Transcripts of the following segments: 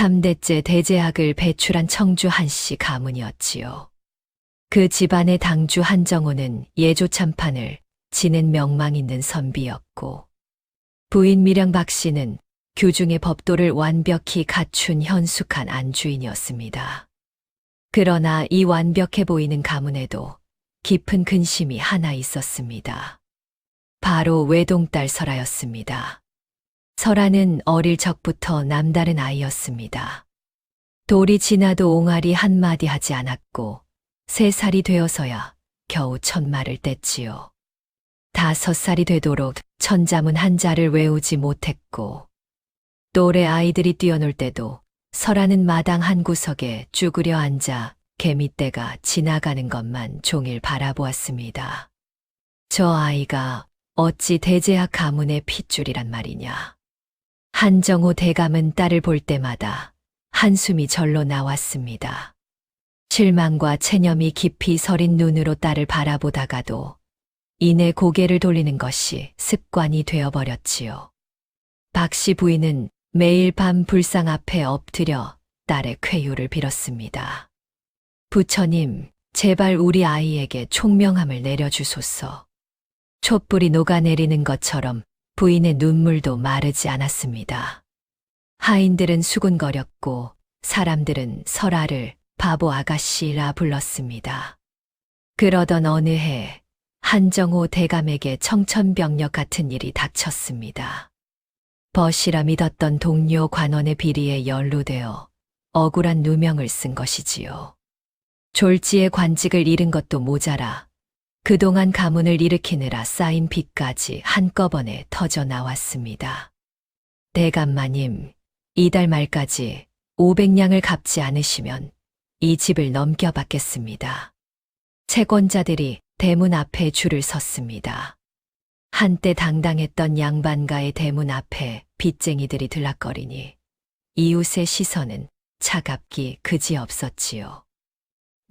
3대째 대제학을 배출한 청주 한씨 가문이었지요. 그 집안의 당주 한정호는 예조 참판을 지낸 명망 있는 선비였고, 부인 밀양 박씨는 규중의 법도를 완벽히 갖춘 현숙한 안주인이었습니다. 그러나 이 완벽해 보이는 가문에도 깊은 근심이 하나 있었습니다. 바로 외동딸 설아였습니다. 설아는 어릴 적부터 남다른 아이였습니다. 돌이 지나도 옹알이 한마디 하지 않았고 3살이 되어서야 겨우 첫말을 뗐지요. 5살이 되도록 천자문 한자를 외우지 못했고, 또래 아이들이 뛰어놀 때도 설아는 마당 한 구석에 쭈그려 앉아 개미떼가 지나가는 것만 종일 바라보았습니다. 저 아이가 어찌 대제학 가문의 핏줄이란 말이냐. 한정호 대감은 딸을 볼 때마다 한숨이 절로 나왔습니다. 실망과 체념이 깊이 서린 눈으로 딸을 바라보다가도 이내 고개를 돌리는 것이 습관이 되어버렸지요. 박씨 부인은 매일 밤 불상 앞에 엎드려 딸의 쾌유를 빌었습니다. 부처님, 제발 우리 아이에게 총명함을 내려주소서. 촛불이 녹아내리는 것처럼 부인의 눈물도 마르지 않았습니다. 하인들은 수군거렸고 사람들은 설아를 바보 아가씨라 불렀습니다. 그러던 어느 해 한정호 대감에게 청천벽력 같은 일이 닥쳤습니다. 벗이라 믿었던 동료 관원의 비리에 연루되어 억울한 누명을 쓴 것이지요. 졸지에 관직을 잃은 것도 모자라 그동안 가문을 일으키느라 쌓인 빚까지 한꺼번에 터져 나왔습니다. 대감마님, 이달 말까지 500냥을 갚지 않으시면 이 집을 넘겨받겠습니다. 채권자들이 대문 앞에 줄을 섰습니다. 한때 당당했던 양반가의 대문 앞에 빚쟁이들이 들락거리니 이웃의 시선은 차갑기 그지없었지요.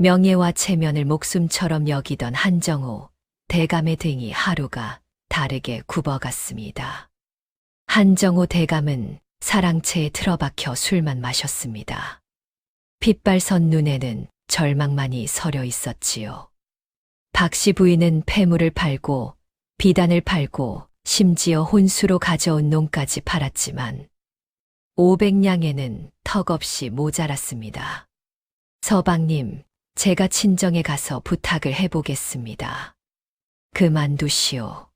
명예와 체면을 목숨처럼 여기던 한정호 대감의 등이 하루가 다르게 굽어갔습니다. 한정호 대감은 사랑채에 틀어박혀 술만 마셨습니다. 핏발선 눈에는 절망만이 서려 있었지요. 박씨 부인은 폐물을 팔고 비단을 팔고 심지어 혼수로 가져온 농까지 팔았지만 500냥에는 턱없이 모자랐습니다. 서방님, 제가 친정에 가서 부탁을 해보겠습니다. 그만두시오.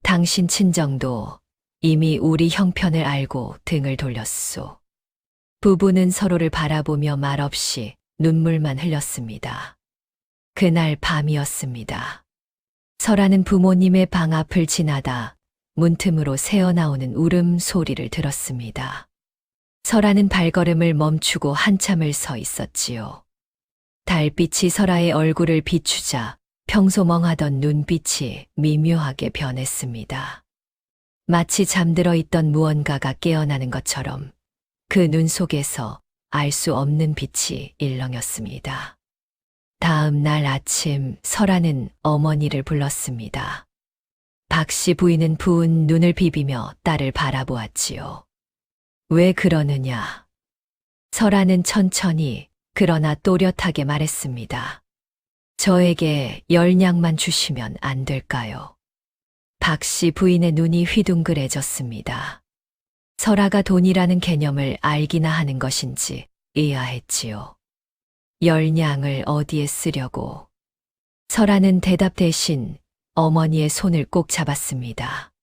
당신 친정도 이미 우리 형편을 알고 등을 돌렸소. 부부는 서로를 바라보며 말없이 눈물만 흘렸습니다. 그날 밤이었습니다. 설아는 부모님의 방 앞을 지나다 문틈으로 새어나오는 울음소리를 들었습니다. 설아는 발걸음을 멈추고 한참을 서 있었지요. 달빛이 설아의 얼굴을 비추자 평소 멍하던 눈빛이 미묘하게 변했습니다. 마치 잠들어 있던 무언가가 깨어나는 것처럼 그 눈 속에서 알 수 없는 빛이 일렁였습니다. 다음 날 아침 설아는 어머니를 불렀습니다. 박씨 부인은 부은 눈을 비비며 딸을 바라보았지요. 왜 그러느냐? 설아는 천천히 그러나 또렷하게 말했습니다. 저에게 10냥만 주시면 안 될까요? 박씨 부인의 눈이 휘둥그레졌습니다. 설아가 돈이라는 개념을 알기나 하는 것인지 의아했지요. 10냥을 어디에 쓰려고? 설아는 대답 대신 어머니의 손을 꼭 잡았습니다.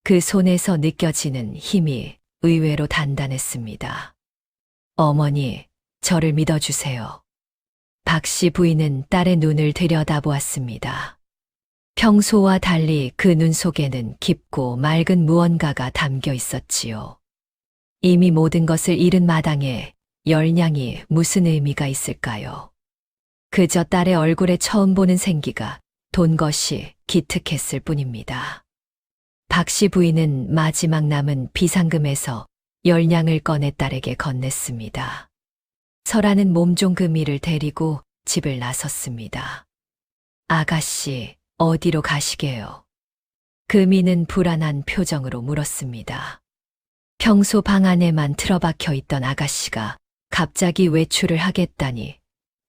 그 손에서 느껴지는 힘이 의외로 단단했습니다. 어머니, 저를 믿어주세요. 박씨 부인은 딸의 눈을 들여다보았습니다. 평소와 달리 그 눈 속에는 깊고 맑은 무언가가 담겨 있었지요. 이미 모든 것을 잃은 마당에 10냥이 무슨 의미가 있을까요? 그저 딸의 얼굴에 처음 보는 생기가 돈 것이 기특했을 뿐입니다. 박씨 부인은 마지막 남은 비상금에서 10냥을 꺼내 딸에게 건넸습니다. 설아는 몸종 금이를 데리고 집을 나섰습니다. 아가씨, 어디로 가시게요? 금이는 불안한 표정으로 물었습니다. 평소 방 안에만 틀어박혀 있던 아가씨가 갑자기 외출을 하겠다니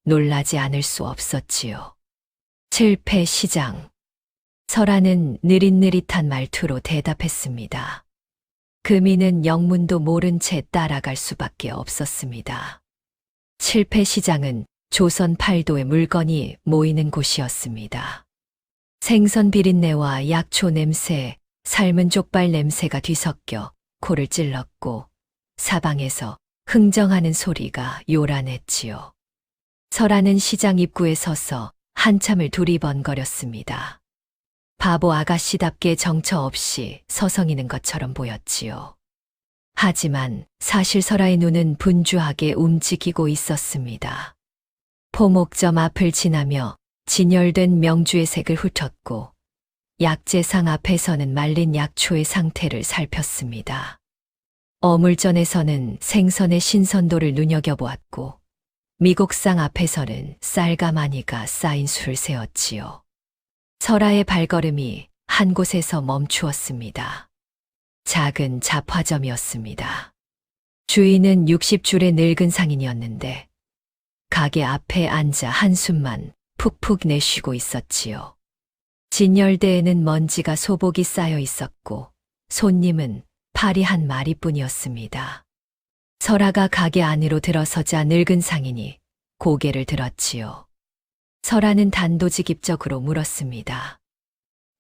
놀라지 않을 수 없었지요. 칠패 시장. 설아는 느릿느릿한 말투로 대답했습니다. 금이는 영문도 모른 채 따라갈 수밖에 없었습니다. 칠패 시장은 조선 팔도의 물건이 모이는 곳이었습니다. 생선 비린내와 약초 냄새, 삶은 족발 냄새가 뒤섞여 코를 찔렀고 사방에서 흥정하는 소리가 요란했지요. 설아는 시장 입구에 서서 한참을 두리번거렸습니다. 바보 아가씨답게 정처 없이 서성이는 것처럼 보였지요. 하지만 사실 설아의 눈은 분주하게 움직이고 있었습니다. 포목점 앞을 지나며 진열된 명주의 색을 훑었고 약재상 앞에서는 말린 약초의 상태를 살폈습니다. 어물전에서는 생선의 신선도를 눈여겨보았고 미곡상 앞에서는 쌀과 마니가 쌓인 수를 세었지요. 설아의 발걸음이 한 곳에서 멈추었습니다. 작은 잡화점이었습니다. 주인은 60줄의 늙은 상인이었는데 가게 앞에 앉아 한숨만 푹푹 내쉬고 있었지요. 진열대에는 먼지가 소복이 쌓여 있었고 손님은 파리 한 마리뿐이었습니다. 설아가 가게 안으로 들어서자 늙은 상인이 고개를 들었지요. 설아는 단도직입적으로 물었습니다.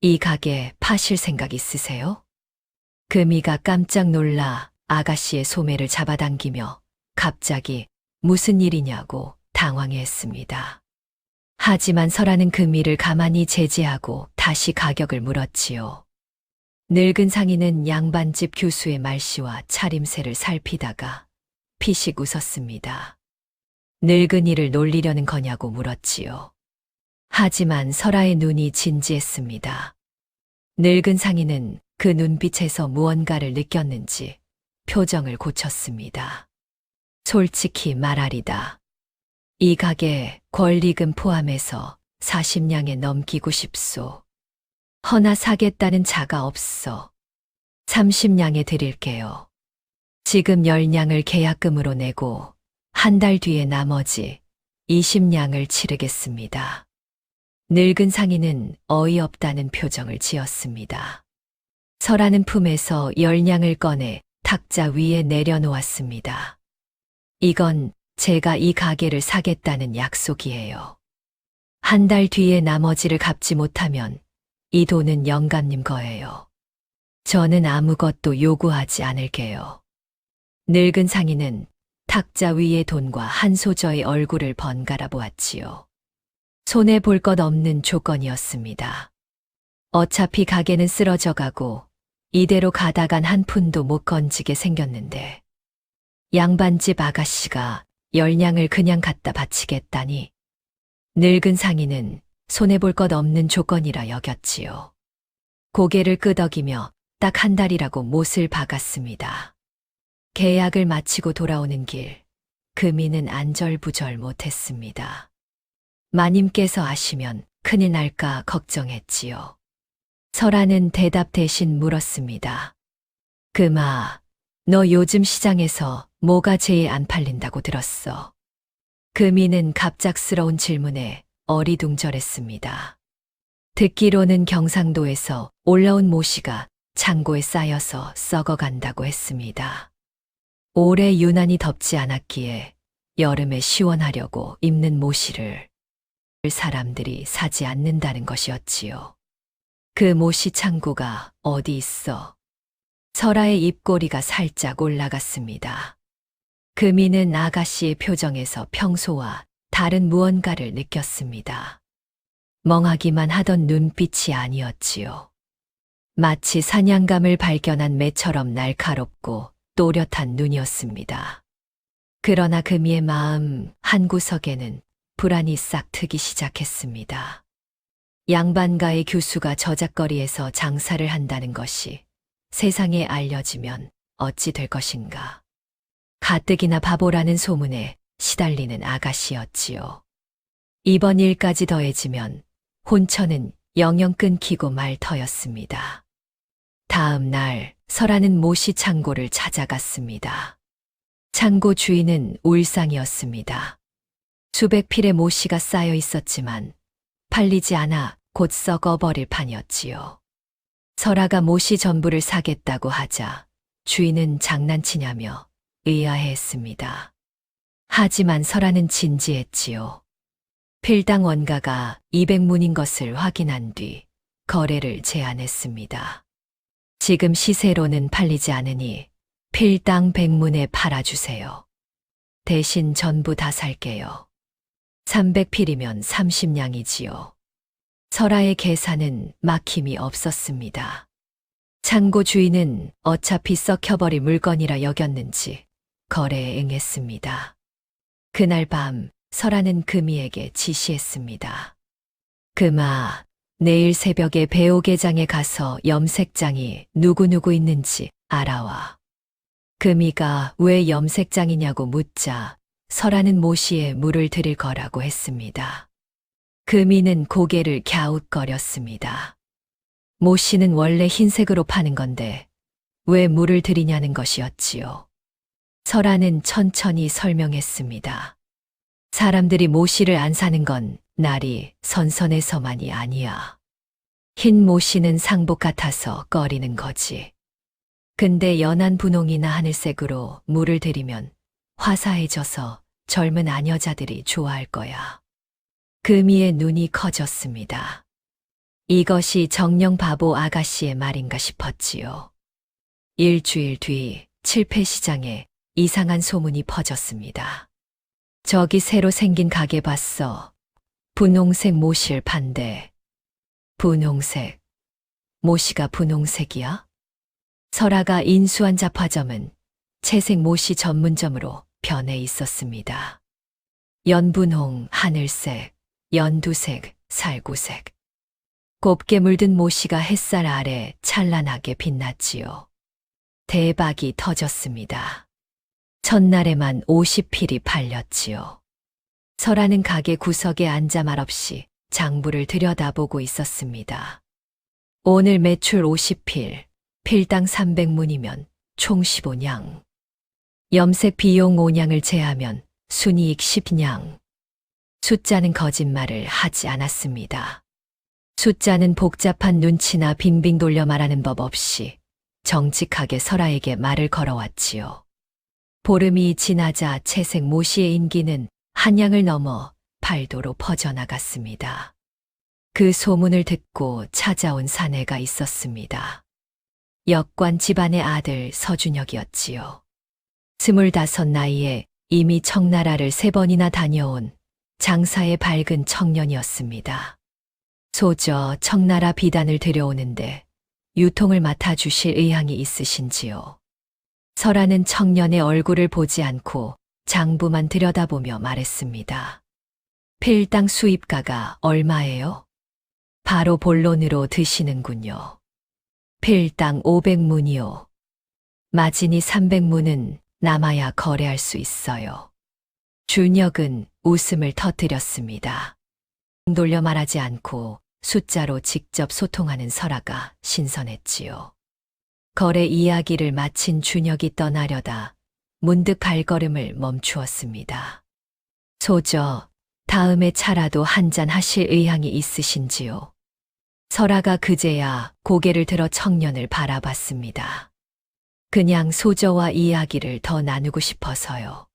이 가게 파실 생각 있으세요? 금이가 깜짝 놀라 아가씨의 소매를 잡아당기며 갑자기 무슨 일이냐고 당황해했습니다. 하지만 설아는 금이를 가만히 제지하고 다시 가격을 물었지요. 늙은 상인은 양반집 교수의 말씨와 차림새를 살피다가 피식 웃었습니다. 늙은이를 놀리려는 거냐고 물었지요. 하지만 설아의 눈이 진지했습니다. 늙은 상인은 그 눈빛에서 무언가를 느꼈는지 표정을 고쳤습니다. 솔직히 말하리다. 이 가게 권리금 포함해서 40냥에 넘기고 싶소. 허나 사겠다는 자가 없어. 30냥에 드릴게요. 지금 10냥을 계약금으로 내고 한 달 뒤에 나머지 20냥을 치르겠습니다. 늙은 상인은 어이없다는 표정을 지었습니다. 설아는 품에서 10냥을 꺼내 탁자 위에 내려놓았습니다. 이건 제가 이 가게를 사겠다는 약속이에요. 한 달 뒤에 나머지를 갚지 못하면 이 돈은 영감님 거예요. 저는 아무것도 요구하지 않을게요. 늙은 상인은 탁자 위의 돈과 한소저의 얼굴을 번갈아 보았지요. 손에 볼 것 없는 조건이었습니다. 어차피 가게는 쓰러져 가고 이대로 가다간 한 푼도 못 건지게 생겼는데 양반집 아가씨가 10냥을 그냥 갖다 바치겠다니 늙은 상인은 손해 볼 것 없는 조건이라 여겼지요. 고개를 끄덕이며 딱 한 달이라고 못을 박았습니다. 계약을 마치고 돌아오는 길, 금이는 안절부절 못했습니다. 마님께서 아시면 큰일 날까 걱정했지요. 설아는 대답 대신 물었습니다. 금아, 너 요즘 시장에서 뭐가 제일 안 팔린다고 들었어? 금이는 갑작스러운 질문에 어리둥절했습니다. 듣기로는 경상도에서 올라온 모시가 창고에 쌓여서 썩어간다고 했습니다. 올해 유난히 덥지 않았기에 여름에 시원하려고 입는 모시를 사람들이 사지 않는다는 것이었지요. 그 모시 창고가 어디 있어? 설아의 입꼬리가 살짝 올라갔습니다. 금이는 아가씨의 표정에서 평소와 다른 무언가를 느꼈습니다. 멍하기만 하던 눈빛이 아니었지요. 마치 사냥감을 발견한 매처럼 날카롭고 또렷한 눈이었습니다. 그러나 금이의 마음 한구석에는 불안이 싹 트기 시작했습니다. 양반가의 교수가 저작거리에서 장사를 한다는 것이 세상에 알려지면 어찌 될 것인가. 가뜩이나 바보라는 소문에 시달리는 아가씨였지요. 이번 일까지 더해지면 혼처는 영영 끊기고 말 터였습니다. 다음 날 설아는 모씨 창고를 찾아갔습니다. 창고 주인은 울상이었습니다. 수백 필의 모씨가 쌓여 있었지만 팔리지 않아 곧 썩어버릴 판이었지요. 설아가 모씨 전부를 사겠다고 하자 주인은 장난치냐며 의아해했습니다. 하지만 설아는 진지했지요. 필당 원가가 200문인 것을 확인한 뒤 거래를 제안했습니다. 지금 시세로는 팔리지 않으니 필당 100문에 팔아주세요. 대신 전부 다 살게요. 300필이면 30냥이지요. 설아의 계산은 막힘이 없었습니다. 창고 주인은 어차피 썩혀버릴 물건이라 여겼는지 거래에 응했습니다. 그날 밤 설아는 금이에게 지시했습니다. 금아, 내일 새벽에 배옥계장에 가서 염색장이 누구누구 있는지 알아와. 금이가 왜 염색장이냐고 묻자 설아는 모씨에 물을 드릴 거라고 했습니다. 금이는 고개를 갸웃거렸습니다. 모씨는 원래 흰색으로 파는 건데 왜 물을 드리냐는 것이었지요. 설아는 천천히 설명했습니다. 사람들이 모씨를 안 사는 건 날이 선선해서만이 아니야. 흰 모씨는 상복 같아서 꺼리는 거지. 근데 연한 분홍이나 하늘색으로 물을 들이면 화사해져서 젊은 아녀자들이 좋아할 거야. 금이의 눈이 커졌습니다. 이것이 정령 바보 아가씨의 말인가 싶었지요. 일주일 뒤 칠패시장에 이상한 소문이 퍼졌습니다. 저기 새로 생긴 가게 봤어. 분홍색 모씨를 판대. 분홍색. 모씨가 분홍색이야? 설아가 인수한 잡화점은 채색 모씨 전문점으로 변해 있었습니다. 연분홍, 하늘색, 연두색, 살구색. 곱게 물든 모씨가 햇살 아래 찬란하게 빛났지요. 대박이 터졌습니다. 첫날에만 50필이 팔렸지요. 설아는 가게 구석에 앉아 말없이 장부를 들여다보고 있었습니다. 오늘 매출 50필, 필당 300문이면 총 15냥. 염색 비용 5냥을 제하면 순이익 10냥. 숫자는 거짓말을 하지 않았습니다. 숫자는 복잡한 눈치나 빙빙 돌려 말하는 법 없이 정직하게 설아에게 말을 걸어왔지요. 보름이 지나자 채색 모씨의 인기는 한양을 넘어 팔도로 퍼져나갔습니다. 그 소문을 듣고 찾아온 사내가 있었습니다. 역관 집안의 아들 서준혁이었지요. 25 나이에 이미 청나라를 3번이나 다녀온 장사의 밝은 청년이었습니다. 소저 청나라 비단을 들여오는데 유통을 맡아주실 의향이 있으신지요? 설아는 청년의 얼굴을 보지 않고 장부만 들여다보며 말했습니다. 필당 수입가가 얼마예요? 바로 본론으로 드시는군요. 필당 500문이요. 마진이 300문은 남아야 거래할 수 있어요. 준혁은 웃음을 터뜨렸습니다. 돌려 말하지 않고 숫자로 직접 소통하는 설아가 신선했지요. 거래 이야기를 마친 준혁이 떠나려다 문득 발걸음을 멈추었습니다. 소저, 다음에 차라도 한잔 하실 의향이 있으신지요? 설아가 그제야 고개를 들어 청년을 바라봤습니다. 그냥 소저와 이야기를 더 나누고 싶어서요.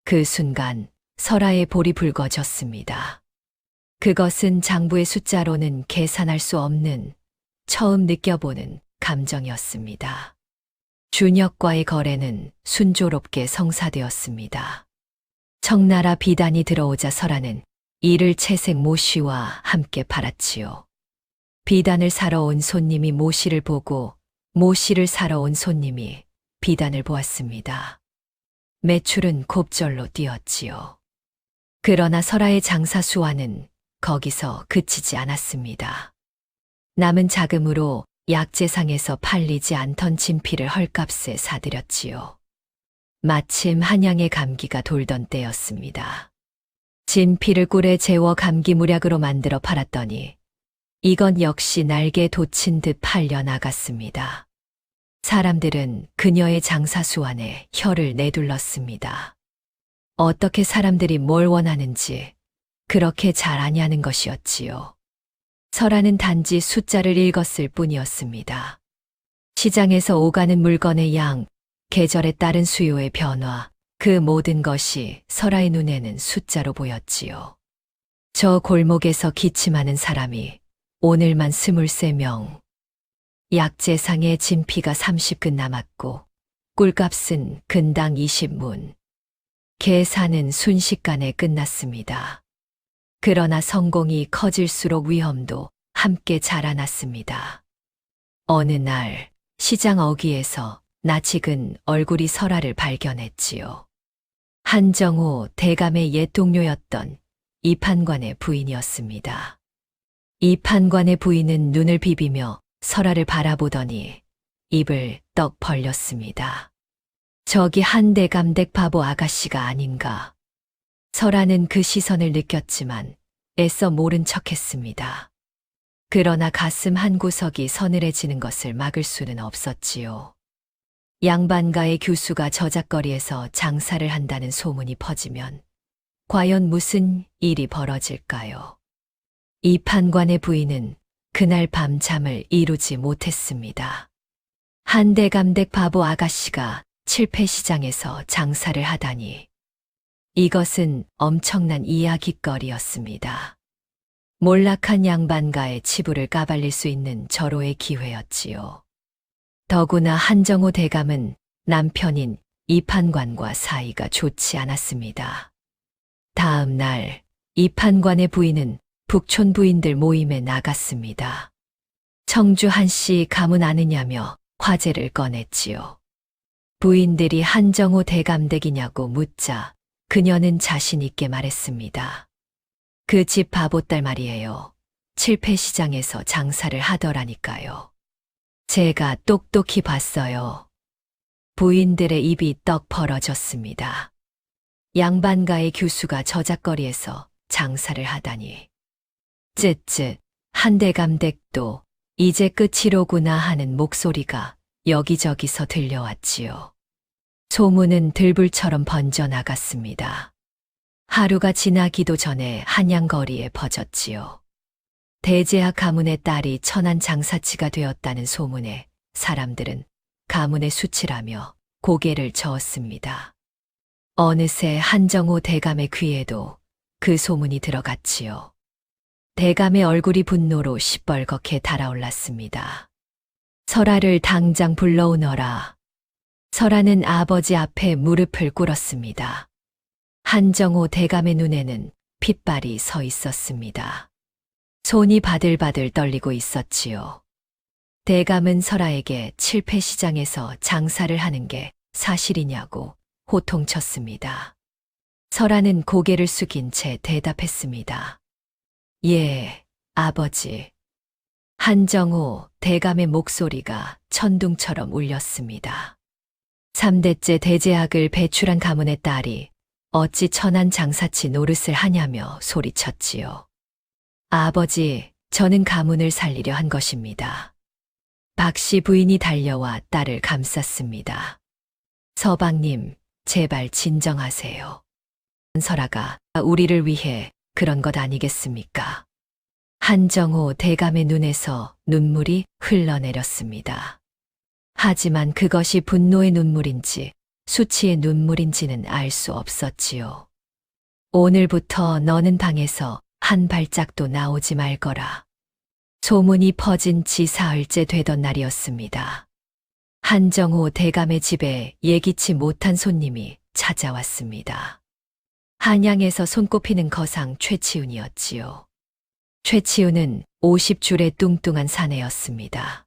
그 순간 설아의 볼이 붉어졌습니다. 그것은 장부의 숫자로는 계산할 수 없는 처음 느껴보는 감정이었습니다. 준혁과의 거래는 순조롭게 성사되었습니다. 청나라 비단이 들어오자 설아는 이를 채색 모씨와 함께 팔았지요. 비단을 사러 온 손님이 모씨를 보고 모씨를 사러 온 손님이 비단을 보았습니다. 매출은 곱절로 뛰었지요. 그러나 설아의 장사 수완은 거기서 그치지 않았습니다. 남은 자금으로 약재상에서 팔리지 않던 진피를 헐값에 사들였지요. 마침 한양의 감기가 돌던 때였습니다. 진피를 꿀에 재워 감기 무약으로 만들어 팔았더니 이건 역시 날개 돋친 듯 팔려 나갔습니다. 사람들은 그녀의 장사수완에 혀를 내둘렀습니다. 어떻게 사람들이 뭘 원하는지 그렇게 잘 아냐는 것이었지요. 설아는 단지 숫자를 읽었을 뿐이었습니다. 시장에서 오가는 물건의 양, 계절에 따른 수요의 변화, 그 모든 것이 설아의 눈에는 숫자로 보였지요. 저 골목에서 기침하는 사람이 오늘만 23명, 약재상에 진피가 30근 남았고 꿀값은 근당 20문. 계산은 순식간에 끝났습니다. 그러나 성공이 커질수록 위험도 함께 자라났습니다. 어느 날 시장 어귀에서 낯익은 얼굴이 설아를 발견했지요. 한정호 대감의 옛 동료였던 이 판관의 부인이었습니다. 이 판관의 부인은 눈을 비비며 설아를 바라보더니 입을 떡 벌렸습니다. 저기 한대감댁 바보 아가씨가 아닌가. 설아는 그 시선을 느꼈지만 애써 모른 척했습니다. 그러나 가슴 한구석이 서늘해지는 것을 막을 수는 없었지요. 양반가의 교수가 저작거리에서 장사를 한다는 소문이 퍼지면 과연 무슨 일이 벌어질까요? 이 판관의 부인은 그날 밤 잠을 이루지 못했습니다. 한대감댁 바보 아가씨가 칠패시장에서 장사를 하다니. 이것은 엄청난 이야깃거리였습니다. 몰락한 양반가의 치부를 까발릴 수 있는 절호의 기회였지요. 더구나 한정호 대감은 남편인 이 판관과 사이가 좋지 않았습니다. 다음 날 이 판관의 부인은 북촌 부인들 모임에 나갔습니다. 청주 한씨 가문 아느냐며 화제를 꺼냈지요. 부인들이 한정호 대감댁이냐고 묻자 그녀는 자신 있게 말했습니다. 그 집 바보딸 말이에요. 칠패시장에서 장사를 하더라니까요. 제가 똑똑히 봤어요. 부인들의 입이 떡 벌어졌습니다. 양반가의 교수가 저작거리에서 장사를 하다니. 쯧쯧, 한대감댁도 이제 끝이로구나 하는 목소리가 여기저기서 들려왔지요. 소문은 들불처럼 번져나갔습니다. 하루가 지나기도 전에 한양거리에 퍼졌지요. 대제학 가문의 딸이 천한 장사치가 되었다는 소문에 사람들은 가문의 수치라며 고개를 저었습니다. 어느새 한정호 대감의 귀에도 그 소문이 들어갔지요. 대감의 얼굴이 분노로 시뻘겋게 달아올랐습니다. 설아를 당장 불러오너라. 설아는 아버지 앞에 무릎을 꿇었습니다. 한정호 대감의 눈에는 핏발이 서 있었습니다. 손이 바들바들 떨리고 있었지요. 대감은 설아에게 칠패시장에서 장사를 하는 게 사실이냐고 호통쳤습니다. 설아는 고개를 숙인 채 대답했습니다. 예, 아버지. 한정호 대감의 목소리가 천둥처럼 울렸습니다. 3대째 대제학을 배출한 가문의 딸이 어찌 천한 장사치 노릇을 하냐며 소리쳤지요. 아버지, 저는 가문을 살리려 한 것입니다. 박씨 부인이 달려와 딸을 감쌌습니다. 서방님, 제발 진정하세요. 설아가 우리를 위해 그런 것 아니겠습니까? 한정호 대감의 눈에서 눈물이 흘러내렸습니다. 하지만 그것이 분노의 눈물인지 수치의 눈물인지는 알 수 없었지요. 오늘부터 너는 방에서 한 발짝도 나오지 말 거라. 소문이 퍼진 지 사흘째 되던 날이었습니다. 한정호 대감의 집에 예기치 못한 손님이 찾아왔습니다. 한양에서 손꼽히는 거상 최치훈이었지요. 최치훈은 50줄의 뚱뚱한 사내였습니다.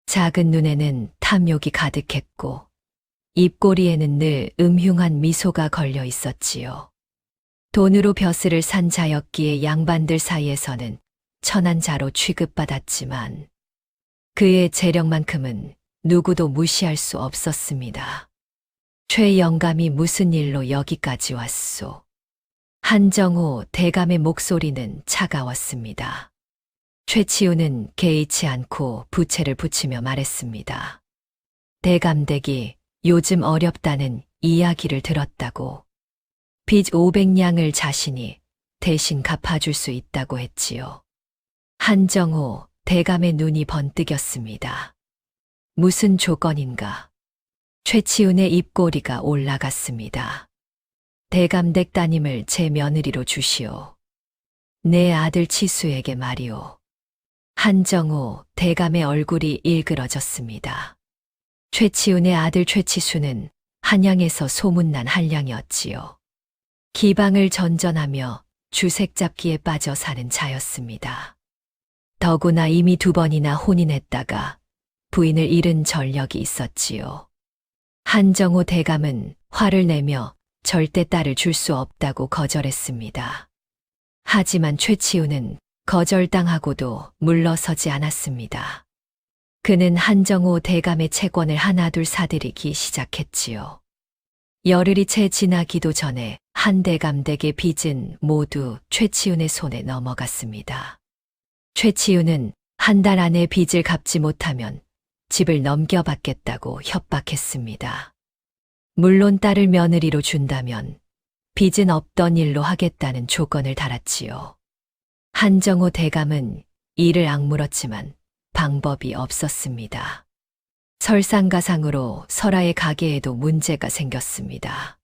작은 눈에는 탐욕이 가득했고 입꼬리에는 늘 음흉한 미소가 걸려 있었지요. 돈으로 벼슬을 산 자였기에 양반들 사이에서는 천한자로 취급받았지만 그의 재력만큼은 누구도 무시할 수 없었습니다. 최 영감이 무슨 일로 여기까지 왔소? 한정호 대감의 목소리는 차가웠습니다. 최치우는 개의치 않고 부채를 붙이며 말했습니다. 대감댁이 요즘 어렵다는 이야기를 들었다고. 빚 500냥을 자신이 대신 갚아줄 수 있다고 했지요. 한정호 대감의 눈이 번뜩였습니다. 무슨 조건인가? 최치훈의 입꼬리가 올라갔습니다. 대감댁 따님을 제 며느리로 주시오. 내 아들 치수에게 말이오. 한정호 대감의 얼굴이 일그러졌습니다. 최치훈의 아들 최치수는 한양에서 소문난 한량이었지요. 기방을 전전하며 주색 잡기에 빠져 사는 자였습니다. 더구나 이미 2번이나 혼인했다가 부인을 잃은 전력이 있었지요. 한정호 대감은 화를 내며 절대 딸을 줄 수 없다고 거절했습니다. 하지만 최치우는 거절당하고도 물러서지 않았습니다. 그는 한정호 대감의 채권을 하나둘 사들이기 시작했지요. 열흘이 채 지나기도 전에 한 대감 댁의 빚은 모두 최치훈의 손에 넘어갔습니다. 최치훈은 한 달 안에 빚을 갚지 못하면 집을 넘겨받겠다고 협박했습니다. 물론 딸을 며느리로 준다면 빚은 없던 일로 하겠다는 조건을 달았지요. 한정호 대감은 이를 악물었지만 방법이 없었습니다. 설상가상으로 설아의 가게에도 문제가 생겼습니다.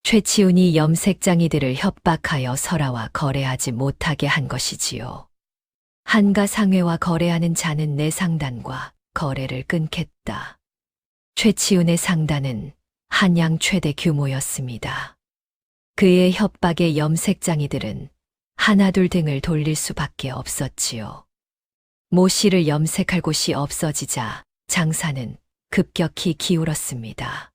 최치훈이 염색장이들을 협박하여 설아와 거래하지 못하게 한 것이지요. 한가 상회와 거래하는 자는 내 상단과 거래를 끊겠다. 최치훈의 상단은 한양 최대 규모였습니다. 그의 협박에 염색장이들은 하나둘 등을 돌릴 수밖에 없었지요. 모 씨를 염색할 곳이 없어지자 장사는 급격히 기울었습니다.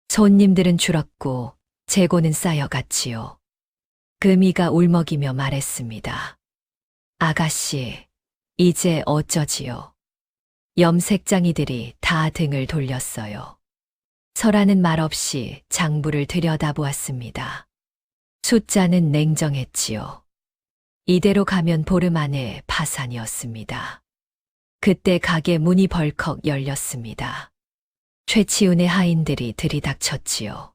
손님들은 줄었고 재고는 쌓여갔지요. 금이가 울먹이며 말했습니다. 아가씨, 이제 어쩌지요? 염색장이들이 다 등을 돌렸어요. 설아는 말없이 장부를 들여다보았습니다. 숫자는 냉정했지요. 이대로 가면 보름 안에 파산이었습니다. 그때 가게 문이 벌컥 열렸습니다. 최치훈의 하인들이 들이닥쳤지요.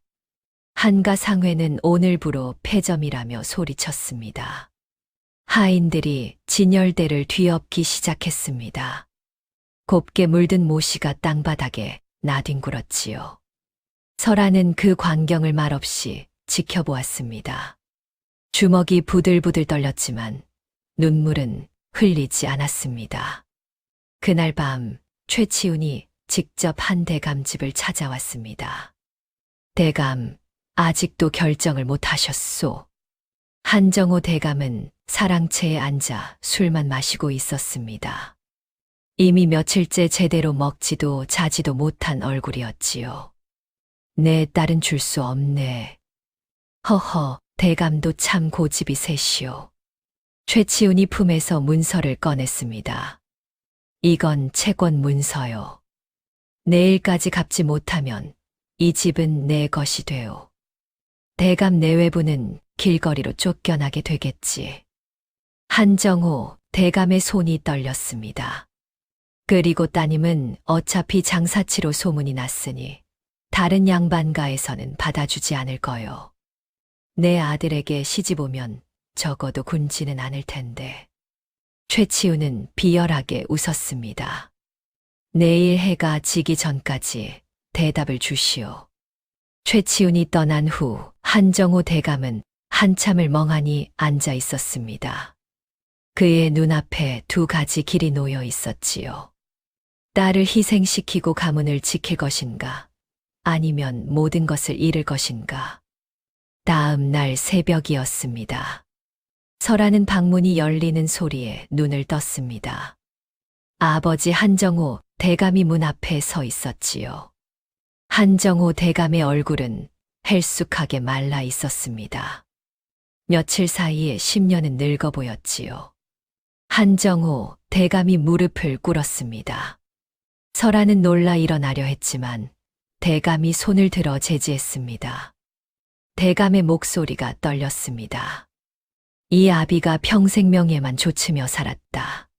한가 상회는 오늘부로 폐점이라며 소리쳤습니다. 하인들이 진열대를 뒤엎기 시작했습니다. 곱게 물든 모씨가 땅바닥에 나뒹굴었지요. 설아는 그 광경을 말없이 지켜보았습니다. 주먹이 부들부들 떨렸지만 눈물은 흘리지 않았습니다. 그날 밤 최치훈이 직접 한 대감 집을 찾아왔습니다. 대감, 아직도 결정을 못 하셨소. 한정호 대감은 사랑채에 앉아 술만 마시고 있었습니다. 이미 며칠째 제대로 먹지도 자지도 못한 얼굴이었지요. 내 딸은 줄 수 없네. 허허, 대감도 참 고집이 세시오. 최치훈이 품에서 문서를 꺼냈습니다. 이건 채권 문서요. 내일까지 갚지 못하면 이 집은 내 것이 되오. 대감 내외부는 길거리로 쫓겨나게 되겠지. 한정호 대감의 손이 떨렸습니다. 그리고 따님은 어차피 장사치로 소문이 났으니 다른 양반가에서는 받아주지 않을 거요. 내 아들에게 시집 오면 적어도 굶지는 않을 텐데. 최치훈은 비열하게 웃었습니다. 내일 해가 지기 전까지 대답을 주시오. 최치훈이 떠난 후 한정호 대감은 한참을 멍하니 앉아 있었습니다. 그의 눈앞에 2가지 길이 놓여 있었지요. 딸을 희생시키고 가문을 지킬 것인가, 아니면 모든 것을 잃을 것인가. 다음 날 새벽이었습니다. 설아는 방문이 열리는 소리에 눈을 떴습니다. 아버지 한정호 대감이 문 앞에 서 있었지요. 한정호 대감의 얼굴은 헬쑥하게 말라 있었습니다. 며칠 사이에 10년은 늙어 보였지요. 한정호 대감이 무릎을 꿇었습니다. 설아는 놀라 일어나려 했지만 대감이 손을 들어 제지했습니다. 대감의 목소리가 떨렸습니다. 이 아비가 평생 명예만 좇으며 살았다.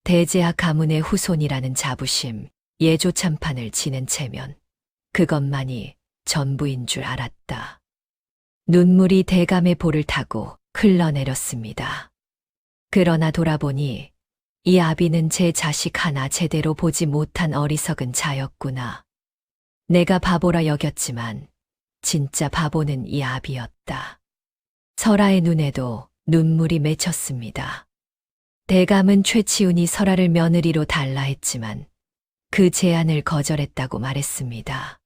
대제학 가문의 후손이라는 자부심, 예조참판을 지낸 채면 그것만이 전부인 줄 알았다. 눈물이 대감의 볼을 타고 흘러내렸습니다. 그러나 돌아보니 이 아비는 제 자식 하나 제대로 보지 못한 어리석은 자였구나. 내가 바보라 여겼지만 진짜 바보는 이 아비였다. 설아의 눈에도 눈물이 맺혔습니다. 대감은 최치훈이 설아를 며느리로 달라 했지만 그 제안을 거절했다고 말했습니다.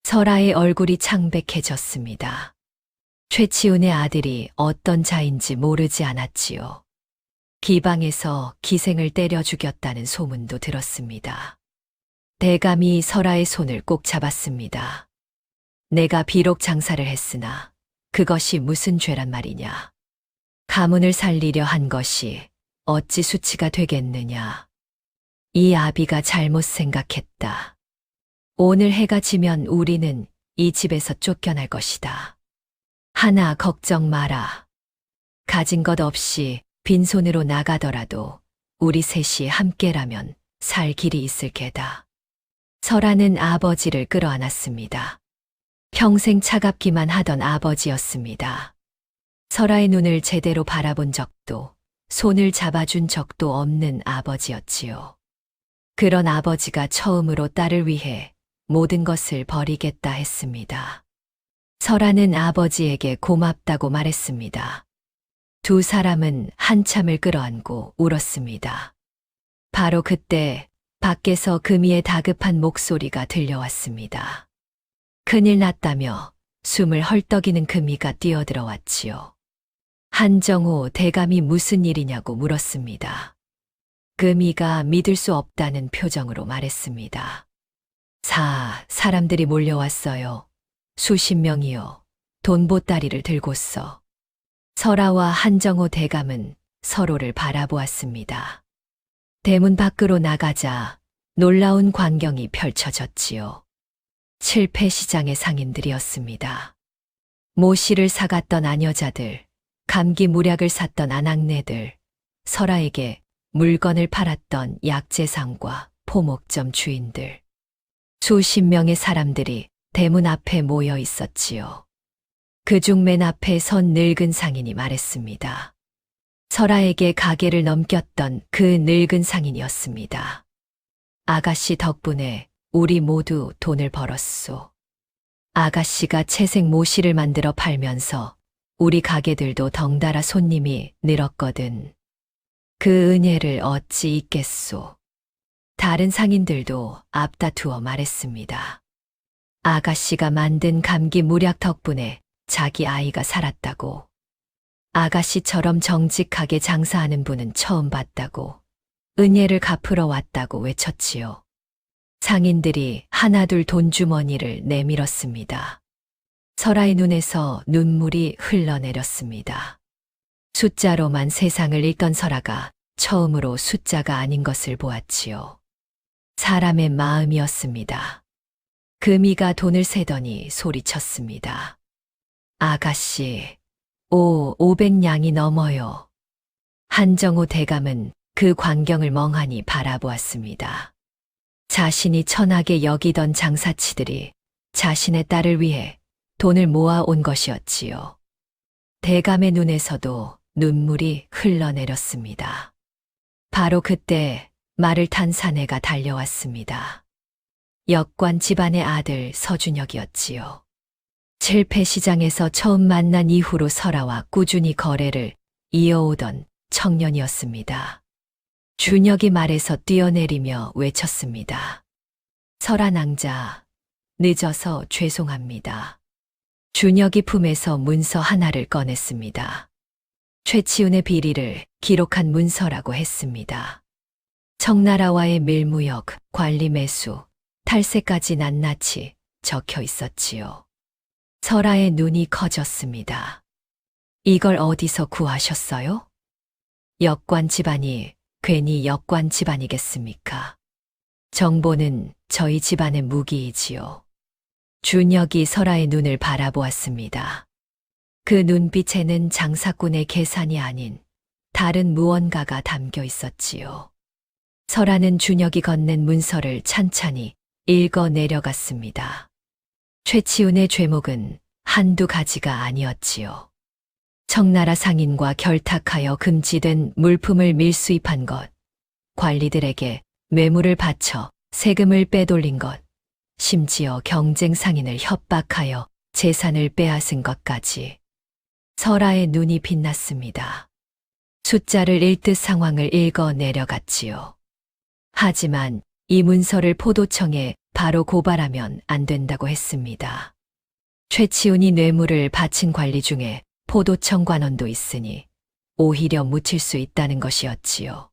설아의 얼굴이 창백해졌습니다. 최치훈의 아들이 어떤 자인지 모르지 않았지요. 기방에서 기생을 때려 죽였다는 소문도 들었습니다. 대감이 설아의 손을 꼭 잡았습니다. 내가 비록 장사를 했으나 그것이 무슨 죄란 말이냐. 가문을 살리려 한 것이 어찌 수치가 되겠느냐. 이 아비가 잘못 생각했다. 오늘 해가 지면 우리는 이 집에서 쫓겨날 것이다. 하나 걱정 마라. 가진 것 없이 빈손으로 나가더라도 우리 셋이 함께라면 살 길이 있을 게다. 설아는 아버지를 끌어안았습니다. 평생 차갑기만 하던 아버지였습니다. 설아의 눈을 제대로 바라본 적도 손을 잡아준 적도 없는 아버지였지요. 그런 아버지가 처음으로 딸을 위해 모든 것을 버리겠다 했습니다. 설아는 아버지에게 고맙다고 말했습니다. 두 사람은 한참을 끌어안고 울었습니다. 바로 그때 밖에서 금이의 다급한 목소리가 들려왔습니다. 큰일 났다며 숨을 헐떡이는 금이가 뛰어들어왔지요. 한정호 대감이 무슨 일이냐고 물었습니다. 금이가 믿을 수 없다는 표정으로 말했습니다. 사람들이 몰려왔어요. 수십 명이요. 돈보따리를 들고서. 설아와 한정호 대감은 서로를 바라보았습니다. 대문 밖으로 나가자 놀라운 광경이 펼쳐졌지요. 칠패시장의 상인들이었습니다. 모시를 사갔던 아녀자들, 감기 무약을 샀던 아낙네들, 설아에게 물건을 팔았던 약재상과 포목점 주인들. 수십 명의 사람들이 대문 앞에 모여 있었지요. 그중 맨 앞에 선 늙은 상인이 말했습니다. 설아에게 가게를 넘겼던 그 늙은 상인이었습니다. 아가씨 덕분에 우리 모두 돈을 벌었소. 아가씨가 채색 모시를 만들어 팔면서 우리 가게들도 덩달아 손님이 늘었거든. 그 은혜를 어찌 잊겠소. 다른 상인들도 앞다투어 말했습니다. 아가씨가 만든 감기 무약 덕분에 자기 아이가 살았다고. 아가씨처럼 정직하게 장사하는 분은 처음 봤다고. 은혜를 갚으러 왔다고 외쳤지요. 상인들이 하나둘 돈주머니를 내밀었습니다. 설아의 눈에서 눈물이 흘러내렸습니다. 숫자로만 세상을 읽던 설아가 처음으로 숫자가 아닌 것을 보았지요. 사람의 마음이었습니다. 금이가 돈을 세더니 소리쳤습니다. 아가씨, 500냥이 넘어요. 한정호 대감은 그 광경을 멍하니 바라보았습니다. 자신이 천하게 여기던 장사치들이 자신의 딸을 위해 돈을 모아온 것이었지요. 대감의 눈에서도 눈물이 흘러내렸습니다. 바로 그때 말을 탄 사내가 달려왔습니다. 역관 집안의 아들 서준혁이었지요. 칠패시장에서 처음 만난 이후로 설아와 꾸준히 거래를 이어오던 청년이었습니다. 준혁이 말에서 뛰어내리며 외쳤습니다. 설아 낭자, 늦어서 죄송합니다. 준혁이 품에서 문서 하나를 꺼냈습니다. 최치훈의 비리를 기록한 문서라고 했습니다. 청나라와의 밀무역, 관리 매수, 탈세까지 낱낱이 적혀 있었지요. 설아의 눈이 커졌습니다. 이걸 어디서 구하셨어요? 역관 집안이 괜히 역관 집안이겠습니까? 정보는 저희 집안의 무기이지요. 준혁이 설아의 눈을 바라보았습니다. 그 눈빛에는 장사꾼의 계산이 아닌 다른 무언가가 담겨 있었지요. 설아는 준혁이 건넨 문서를 찬찬히 읽어 내려갔습니다. 최치훈의 죄목은 한두 가지가 아니었지요. 청나라 상인과 결탁하여 금지된 물품을 밀수입한 것, 관리들에게 뇌물을 바쳐 세금을 빼돌린 것, 심지어 경쟁 상인을 협박하여 재산을 빼앗은 것까지. 설아의 눈이 빛났습니다. 숫자를 읽듯 상황을 읽어 내려갔지요. 하지만 이 문서를 포도청에 바로 고발하면 안 된다고 했습니다. 최치훈이 뇌물을 바친 관리 중에 포도청 관원도 있으니 오히려 묻힐 수 있다는 것이었지요.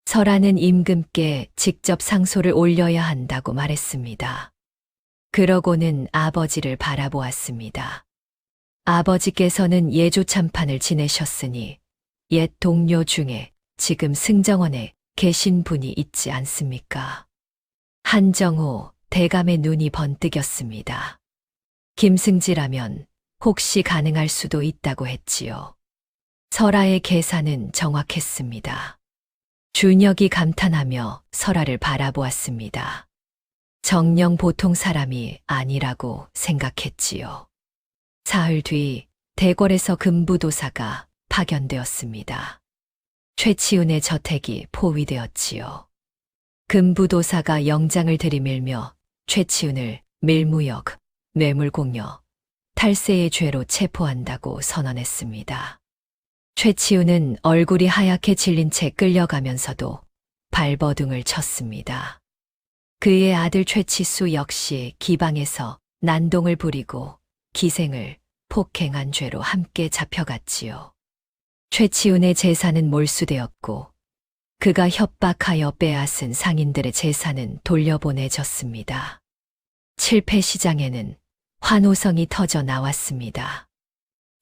설아는 임금께 직접 상소를 올려야 한다고 말했습니다. 그러고는 아버지를 바라보았습니다. 아버지께서는 예조 참판을 지내셨으니 옛 동료 중에 지금 승정원에 계신 분이 있지 않습니까? 한정호 대감의 눈이 번뜩였습니다. 김승지라면 혹시 가능할 수도 있다고 했지요. 설아의 계산은 정확했습니다. 준혁이 감탄하며 설아를 바라보았습니다. 정녕 보통 사람이 아니라고 생각했지요. 사흘 뒤 대궐에서 금부도사가 파견되었습니다. 최치훈의 저택이 포위되었지요. 금부도사가 영장을 들이밀며 최치훈을 밀무역, 뇌물공여, 탈세의 죄로 체포한다고 선언했습니다. 최치훈은 얼굴이 하얗게 질린 채 끌려가면서도 발버둥을 쳤습니다. 그의 아들 최치수 역시 기방에서 난동을 부리고 기생을 폭행한 죄로 함께 잡혀갔지요. 최치훈의 재산은 몰수되었고 그가 협박하여 빼앗은 상인들의 재산은 돌려보내졌습니다. 칠패시장에는 환호성이 터져 나왔습니다.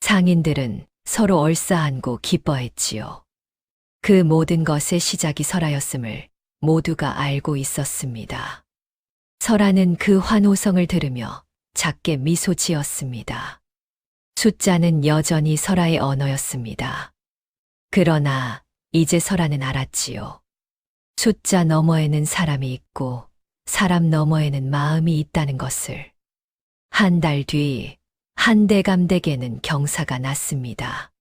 상인들은 서로 얼싸안고 기뻐했지요. 그 모든 것의 시작이 설아였음을 모두가 알고 있었습니다. 설아는 그 환호성을 들으며 작게 미소 지었습니다. 숫자는 여전히 설아의 언어였습니다. 그러나 이제 설아는 알았지요. 숫자 너머에는 사람이 있고 사람 너머에는 마음이 있다는 것을. 한 달 뒤 한대감 댁에는 경사가 났습니다.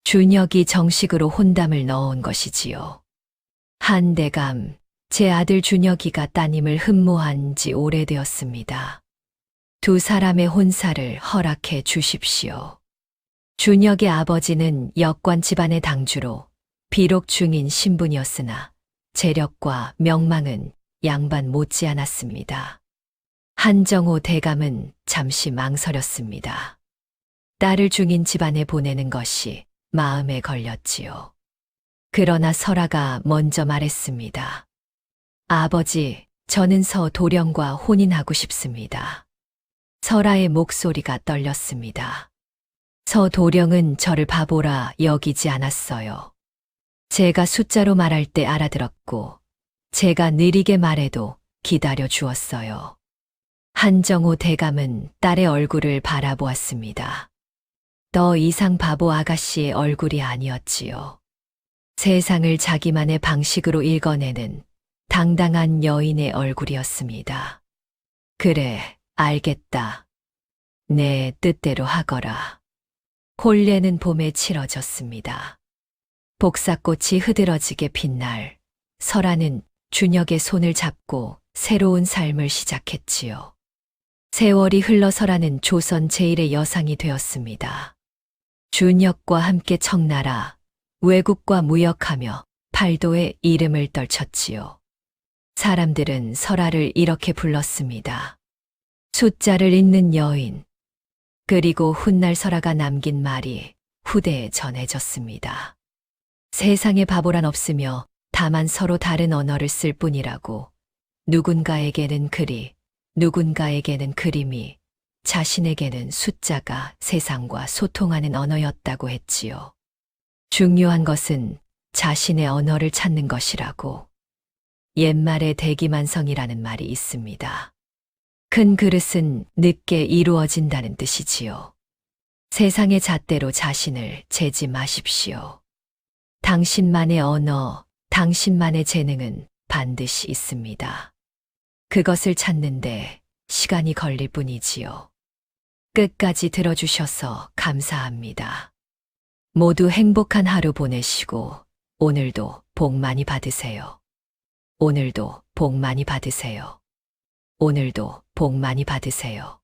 준혁이 정식으로 혼담을 넣어온 것이지요. 한대감, 제 아들 준혁이가 따님을 흠모한 지 오래되었습니다. 두 사람의 혼사를 허락해 주십시오. 준혁의 아버지는 역관 집안의 당주로 비록 중인 신분이었으나 재력과 명망은 양반 못지않았습니다. 한정호 대감은 잠시 망설였습니다. 딸을 중인 집안에 보내는 것이 마음에 걸렸지요. 그러나 설아가 먼저 말했습니다. 아버지, 저는 서도령과 혼인하고 싶습니다. 설아의 목소리가 떨렸습니다. 서도령은 저를 바보라 여기지 않았어요. 제가 숫자로 말할 때 알아들었고, 제가 느리게 말해도 기다려 주었어요. 한정호 대감은 딸의 얼굴을 바라보았습니다. 더 이상 바보 아가씨의 얼굴이 아니었지요. 세상을 자기만의 방식으로 읽어내는 당당한 여인의 얼굴이었습니다. 그래, 알겠다. 내 뜻대로 하거라. 혼례는 봄에 치러졌습니다. 복사꽃이 흐드러지게 핀 날, 설아는 준혁의 손을 잡고 새로운 삶을 시작했지요. 세월이 흘러 설아는 조선 제1의 여상이 되었습니다. 준혁과 함께 청나라, 외국과 무역하며 팔도의 이름을 떨쳤지요. 사람들은 설아를 이렇게 불렀습니다. 숫자를 읽는 여인. 그리고 훗날 설아가 남긴 말이 후대에 전해졌습니다. 세상에 바보란 없으며 다만 서로 다른 언어를 쓸 뿐이라고. 누군가에게는 글이, 누군가에게는 그림이, 자신에게는 숫자가 세상과 소통하는 언어였다고 했지요. 중요한 것은 자신의 언어를 찾는 것이라고. 옛말에 대기만성이라는 말이 있습니다. 큰 그릇은 늦게 이루어진다는 뜻이지요. 세상의 잣대로 자신을 재지 마십시오. 당신만의 언어, 당신만의 재능은 반드시 있습니다. 그것을 찾는데 시간이 걸릴 뿐이지요. 끝까지 들어주셔서 감사합니다. 모두 행복한 하루 보내시고 오늘도 복 많이 받으세요. 오늘도 복 많이 받으세요. 오늘도 복 많이 받으세요.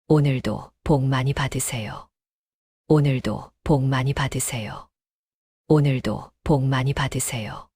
오늘도 복 많이 받으세요. 오늘도 복 많이 받으세요. 오늘도 복 많이 받으세요.